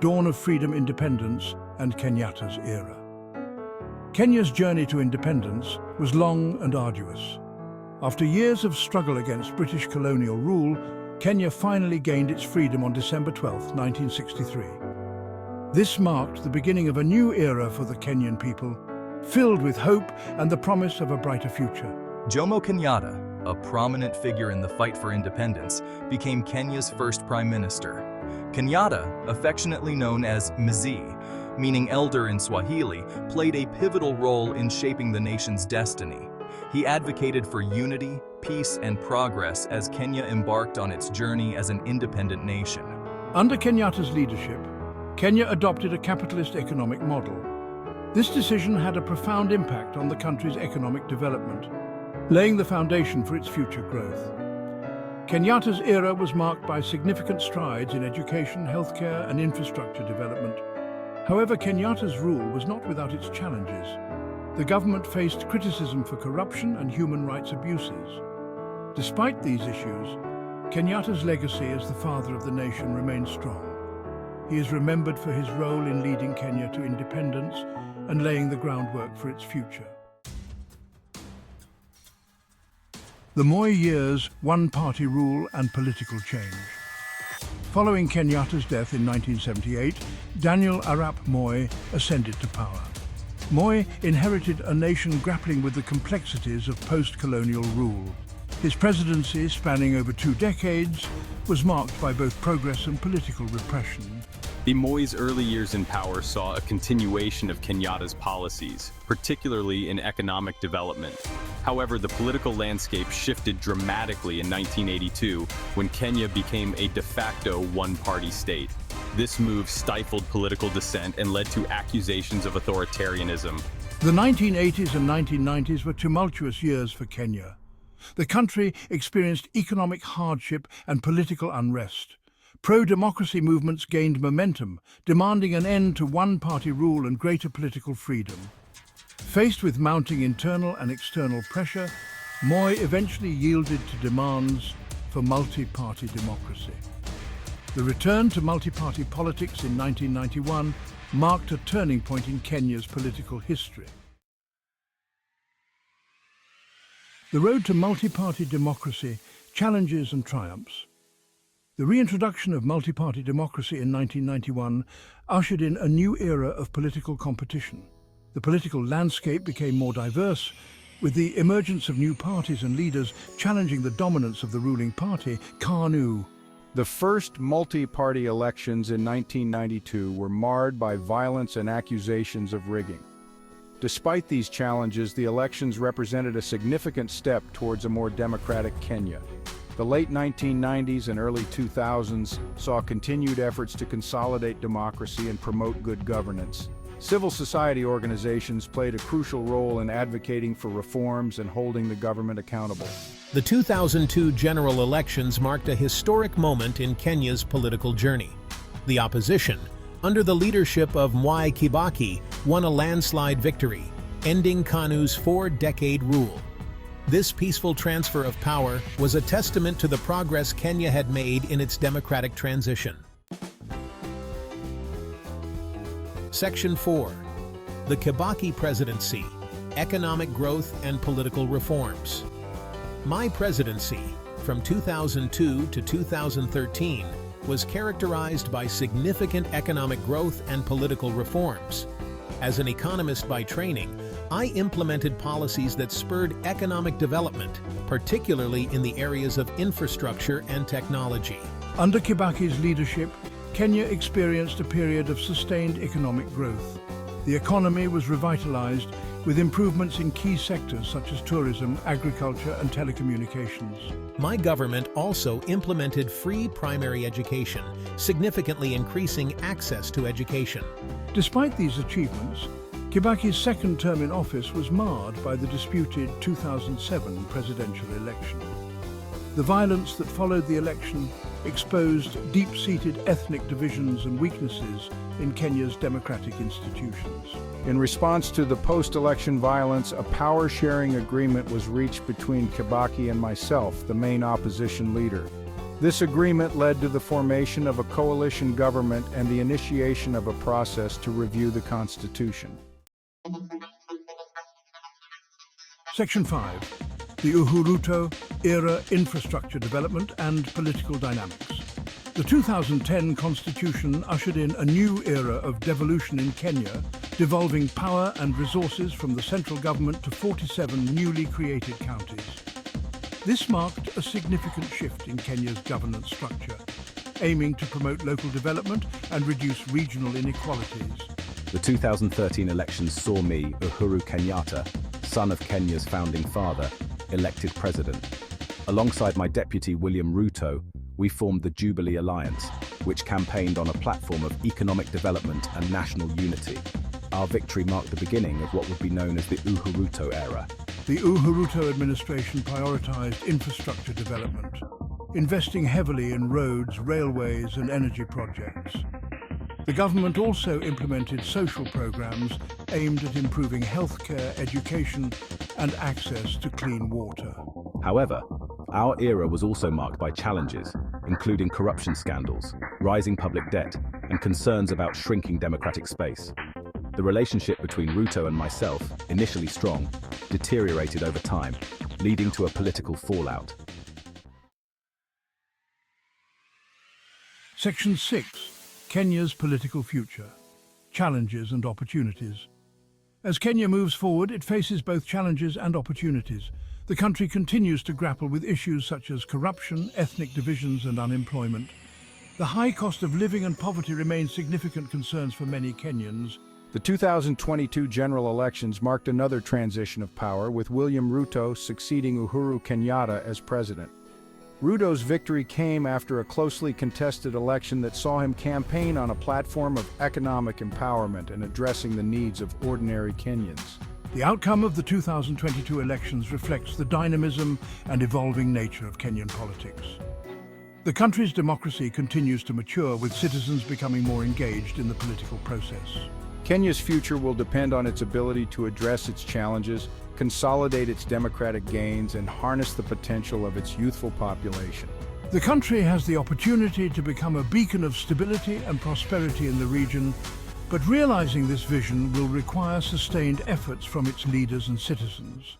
dawn of freedom, independence, and Kenyatta's era. Kenya's journey to independence was long and arduous. After years of struggle against British colonial rule, Kenya finally gained its freedom on December 12, 1963. This marked the beginning of a new era for the Kenyan people, filled with hope and the promise of a brighter future. Jomo Kenyatta, a prominent figure in the fight for independence, became Kenya's first prime minister. Kenyatta, affectionately known as Mzee, meaning elder in Swahili, played a pivotal role in shaping the nation's destiny. He advocated for unity, peace, and progress as Kenya embarked on its journey as an independent nation. Under Kenyatta's leadership, Kenya adopted a capitalist economic model. This decision had a profound impact on the country's economic development, laying the foundation for its future growth. Kenyatta's era was marked by significant strides in education, healthcare, and infrastructure development. However, Kenyatta's rule was not without its challenges. The government faced criticism for corruption and human rights abuses. Despite these issues, Kenyatta's legacy as the father of the nation remains strong. He is remembered for his role in leading Kenya to independence and laying the groundwork for its future. The Moi years, one-party rule and political change. Following Kenyatta's death in 1978, Daniel Arap Moi ascended to power. Moi inherited a nation grappling with the complexities of post-colonial rule. His presidency, spanning over 2 decades, was marked by both progress and political repression. The Moi's early years in power saw a continuation of Kenyatta's policies, particularly in economic development. However, the political landscape shifted dramatically in 1982 when Kenya became a de facto one-party state. This move stifled political dissent and led to accusations of authoritarianism. The 1980s and 1990s were tumultuous years for Kenya. The country experienced economic hardship and political unrest. Pro-democracy movements gained momentum, demanding an end to one-party rule and greater political freedom. Faced with mounting internal and external pressure, Moi eventually yielded to demands for multi-party democracy. The return to multi-party politics in 1991 marked a turning point in Kenya's political history. The road to multi-party democracy, challenges and triumphs. The reintroduction of multi-party democracy in 1991 ushered in a new era of political competition. The political landscape became more diverse, with the emergence of new parties and leaders challenging the dominance of the ruling party, KANU. The first multi-party elections in 1992 were marred by violence and accusations of rigging. Despite these challenges, the elections represented a significant step towards a more democratic Kenya. The late 1990s and early 2000s saw continued efforts to consolidate democracy and promote good governance. Civil society organizations played a crucial role in advocating for reforms and holding the government accountable. The 2002 general elections marked a historic moment in Kenya's political journey. The opposition, under the leadership of Mwai Kibaki, won a landslide victory, ending KANU's 4-decade rule. This peaceful transfer of power was a testament to the progress Kenya had made in its democratic transition. Section 4. The Kibaki Presidency, Economic Growth and Political Reforms. My presidency, from 2002 to 2013, was characterized by significant economic growth and political reforms. As an economist by training, I implemented policies that spurred economic development, particularly in the areas of infrastructure and technology. Under Kibaki's leadership, Kenya experienced a period of sustained economic growth. The economy was revitalized with improvements in key sectors such as tourism, agriculture, and telecommunications. My government also implemented free primary education, significantly increasing access to education. Despite these achievements, Kibaki's second term in office was marred by the disputed 2007 presidential election. The violence that followed the election exposed deep-seated ethnic divisions and weaknesses in Kenya's democratic institutions. In response to the post-election violence, a power-sharing agreement was reached between Kibaki and myself, the main opposition leader. This agreement led to the formation of a coalition government and the initiation of a process to review the constitution. Section 5. The Uhuru-era infrastructure development and political dynamics. The 2010 constitution ushered in a new era of devolution in Kenya, devolving power and resources from the central government to 47 newly created counties. This marked a significant shift in Kenya's governance structure, aiming to promote local development and reduce regional inequalities. The 2013 elections saw me, Uhuru Kenyatta, son of Kenya's founding father, elected president. Alongside my deputy William Ruto, we formed the Jubilee Alliance, which campaigned on a platform of economic development and national unity. Our victory marked the beginning of what would be known as the Uhuru era. The Uhuru administration prioritized infrastructure development, investing heavily in roads, railways, and energy projects. The government also implemented social programs aimed at improving healthcare, education, and access to clean water. However, our era was also marked by challenges, including corruption scandals, rising public debt, and concerns about shrinking democratic space. The relationship between Ruto and myself, initially strong, deteriorated over time, leading to a political fallout. Section 6. Kenya's political future. Challenges and opportunities. As Kenya moves forward, it faces both challenges and opportunities. The country continues to grapple with issues such as corruption, ethnic divisions, and unemployment. The high cost of living and poverty remain significant concerns for many Kenyans. The 2022 general elections marked another transition of power, with William Ruto succeeding Uhuru Kenyatta as president. Ruto's victory came after a closely contested election that saw him campaign on a platform of economic empowerment and addressing the needs of ordinary Kenyans. The outcome of the 2022 elections reflects the dynamism and evolving nature of Kenyan politics. The country's democracy continues to mature, with citizens becoming more engaged in the political process. Kenya's future will depend on its ability to address its challenges, consolidate its democratic gains, and harness the potential of its youthful population. The country has the opportunity to become a beacon of stability and prosperity in the region, but realizing this vision will require sustained efforts from its leaders and citizens.